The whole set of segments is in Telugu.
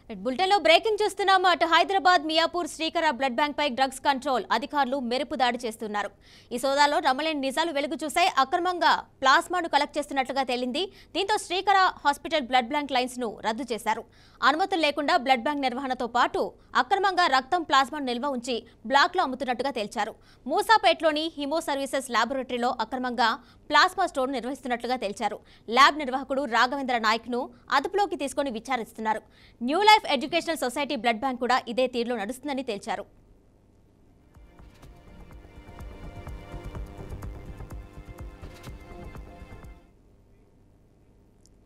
బులెటిన్లో బ్రేకింగ్ చూస్తున్నాం. అటు హైదరాబాద్ మియాపూర్ శ్రీకర బ్లడ్ బ్యాంక్ పై డ్రగ్స్ కంట్రోల్ అధికారులు మెరుపు దాడి చేస్తున్నారు. ఈ సోదాలో నమ్మలేని నిజాలు వెలుగు చూసాయి. అక్రమంగా ప్లాస్మాను కలెక్ట్ చేస్తున్నట్లుగా తేలింది. దీంతో శ్రీకర హాస్పిటల్ బ్లడ్ బ్యాంక్ లైన్స్ ను రద్దు చేశారు. అనుమతులు లేకుండా బ్లడ్ బ్యాంక్ నిర్వహణతో పాటు అక్రమంగా రక్తం ప్లాస్మాను నిల్వ ఉంచి బ్లాక్ లో అమ్ముతున్నట్టుగా తేల్చారు. మూసాపేటలోని హిమో సర్వీసెస్ ల్యాబొరేటరీలో అక్రమంగా ప్లాస్మా స్టోర్ నిర్వహిస్తున్నట్లుగా తేల్చారు. ల్యాబ్ నిర్వాహకుడు రాఘవేంద్ర నాయక్ ను అదుపులోకి తీసుకుని విచారిస్తున్నారు. New life educational society blood bank కూడా ఇదే తీరులో నడుస్తుందని తేల్చారు.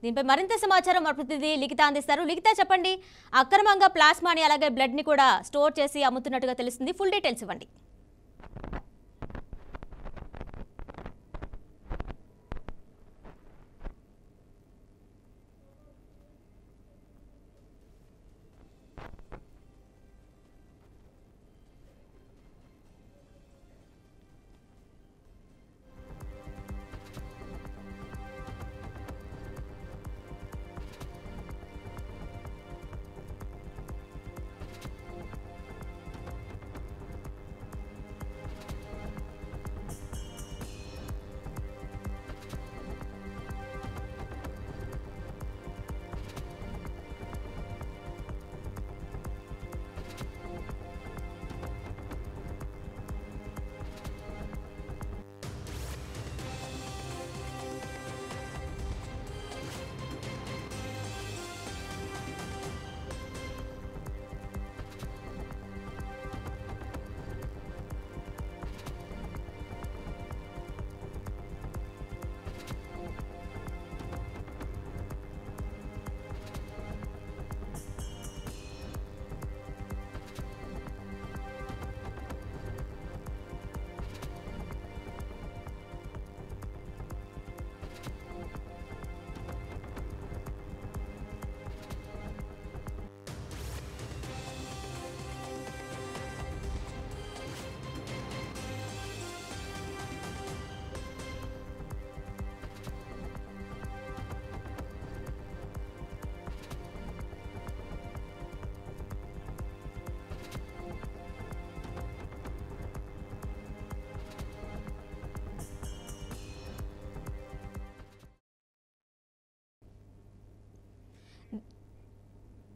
దీనిపై మరింత సమాచారం మా ప్రతినిధి లిఖిత అందిస్తారు. లిఖిత, చెప్పండి, అక్రమంగా ప్లాస్మాని అలాగే బ్లడ్ ని కూడా స్టోర్ చేసి అమ్ముతున్నట్టుగా తెలుస్తుంది. ఫుల్ డీటెయిల్స్ ఇవ్వండి.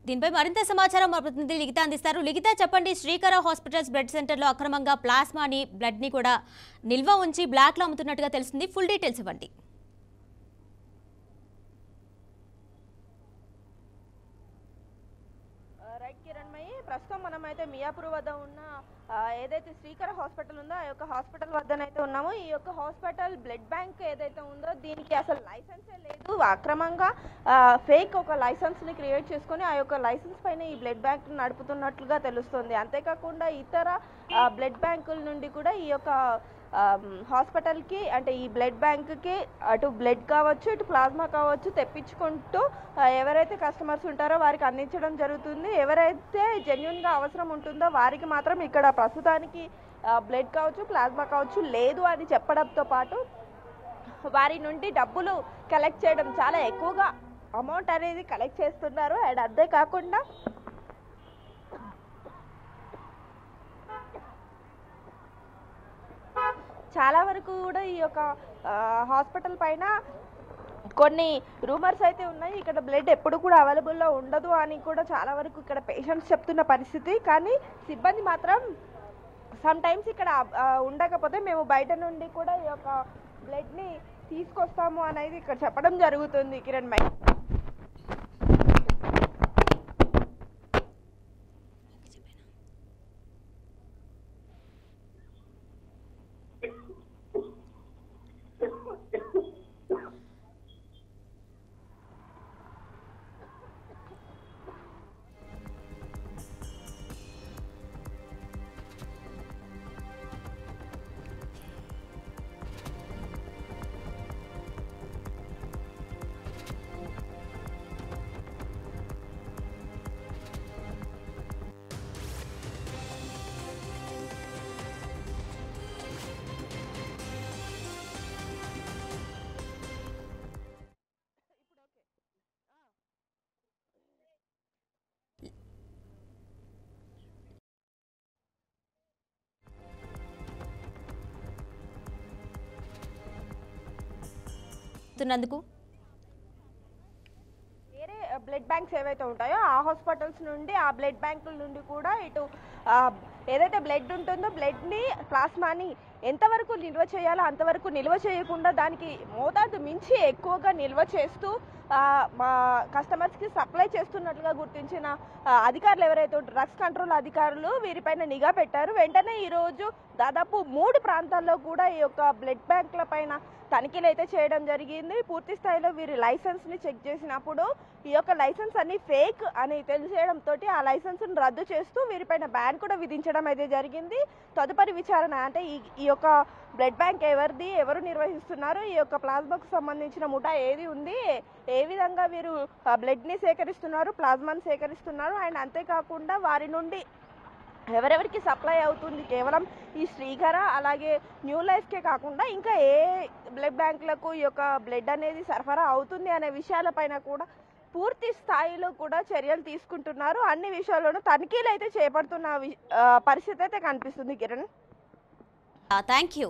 దీనిపై మరింత సమాచారం మా ప్రతినిధి లిఖిత అందిస్తారు. లిఖిత, చెప్పండి, శ్రీకర హాస్పిటల్స్ బ్లడ్ సెంటర్లో అక్రమంగా ప్లాస్మాని బ్లడ్ ని కూడా నిల్వ ఉంచి బ్లాక్ లో అమ్ముతున్నట్టుగా తెలుస్తుంది. ఫుల్ డీటెయిల్స్ ఇవ్వండి. రైట్ కిరణ్మయి, ప్రస్తుతం మనమైతే మియాపూర్ వద్ద ఉన్న ఏదైతే శ్రీకర హాస్పిటల్ ఉందో ఆ యొక్క హాస్పిటల్ వద్దనైతే ఉన్నాము. ఈ యొక్క హాస్పిటల్ బ్లడ్ బ్యాంక్ ఏదైతే ఉందో దీనికి అసలు లైసెన్సే లేదు. అక్రమంగా ఫేక్ ఒక లైసెన్స్ ని క్రియేట్ చేసుకొని ఆ యొక్క లైసెన్స్ పైన ఈ బ్లడ్ బ్యాంక్ నడుపుతున్నట్లుగా తెలుస్తుంది. అంతేకాకుండా ఇతర బ్లడ్ బ్యాంకుల నుండి కూడా ఈ యొక్క హాస్పిటల్కి అంటే ఈ బ్లడ్ బ్యాంక్కి అటు బ్లడ్ కావచ్చు ఇటు ప్లాస్మా కావచ్చు తెప్పించుకుంటూ ఎవరైతే కస్టమర్స్ ఉంటారో వారికి అందించడం జరుగుతుంది. ఎవరైతే జెన్యున్గా అవసరం ఉంటుందో వారికి మాత్రం ఇక్కడ ప్రస్తుతానికి బ్లడ్ కావచ్చు ప్లాస్మా కావచ్చు లేదు అని చెప్పడంతో పాటు వారి నుండి డబ్బులు కలెక్ట్ చేయడం, చాలా ఎక్కువగా అమౌంట్ అనేది కలెక్ట్ చేస్తున్నారు. అండ్ అంతేకాకుండా చాలా వరకు కూడా ఈ యొక్క హాస్పిటల్ పైన కొన్ని రూమర్స్ అయితే ఉన్నాయి. ఇక్కడ బ్లడ్ ఎప్పుడు కూడా అవైలబుల్లో ఉండదు అని కూడా చాలా వరకు ఇక్కడ పేషెంట్స్ చెప్తున్న పరిస్థితి. కానీ సిబ్బంది మాత్రం సమ్ టైమ్స్ ఇక్కడ ఉండకపోతే మేము బయట నుండి కూడా ఈ యొక్క బ్లడ్ని తీసుకొస్తాము అనేది ఇక్కడ చెప్పడం జరుగుతుంది. కిరణ్ మై తున్నందుకు వేరే బ్లడ్ బ్యాంక్స్ ఏవైతే ఉంటాయో ఆ హాస్పిటల్స్ నుండి ఆ బ్లడ్ బ్యాంకుల నుండి కూడా ఇటు ఏదైతే బ్లడ్ ఉంటుందో బ్లడ్ని ప్లాస్మాని ఎంతవరకు నిల్వ చేయాలో అంతవరకు నిల్వ చేయకుండా దానికి మోతాదు మించి ఎక్కువగా నిల్వ చేస్తూ మా కస్టమర్స్కి సప్లై చేస్తున్నట్లుగా గుర్తించిన అధికారులు ఎవరైతే డ్రగ్స్ కంట్రోల్ అధికారులు వీరిపైన నిఘా పెట్టారు. వెంటనే ఈరోజు దాదాపు 3 ప్రాంతాల్లో కూడా ఈ యొక్క బ్లడ్ బ్యాంకుల పైన తనిఖీలు అయితే చేయడం జరిగింది. పూర్తి స్థాయిలో వీరి లైసెన్స్ని చెక్ చేసినప్పుడు ఈ యొక్క లైసెన్స్ అన్ని ఫేక్ అని తెలిసేయడంతో ఆ లైసెన్స్ను రద్దు చేస్తూ వీరిపైన బ్యాన్ కూడా విధించడం అయితే జరిగింది. తదుపరి విచారణ అంటే ఈ యొక్క బ్లడ్ బ్యాంక్ ఎవరిది, ఎవరు నిర్వహిస్తున్నారు, ఈ యొక్క ప్లాస్మాకు సంబంధించిన ముఠా ఏది ఉంది, ఏ విధంగా వీరు బ్లడ్ని సేకరిస్తున్నారు, ప్లాస్మాని సేకరిస్తున్నారు అండ్ అంతేకాకుండా వారి నుండి ఎవరెవరికి సప్లై అవుతుంది, కేవలం ఈ శ్రీకర అలాగే న్యూ లైఫ్కే కాకుండా ఇంకా ఏ బ్లడ్ బ్యాంకులకు ఈ యొక్క బ్లడ్ అనేది సరఫరా అవుతుంది అనే విషయాలపైన కూడా పూర్తి స్థాయిలో కూడా చర్యలు తీసుకుంటున్నారు. అన్ని విషయాల్లోనూ తనిఖీలు అయితే చేపడుతున్న పరిస్థితి అయితే కనిపిస్తుంది. Kiran, thank you.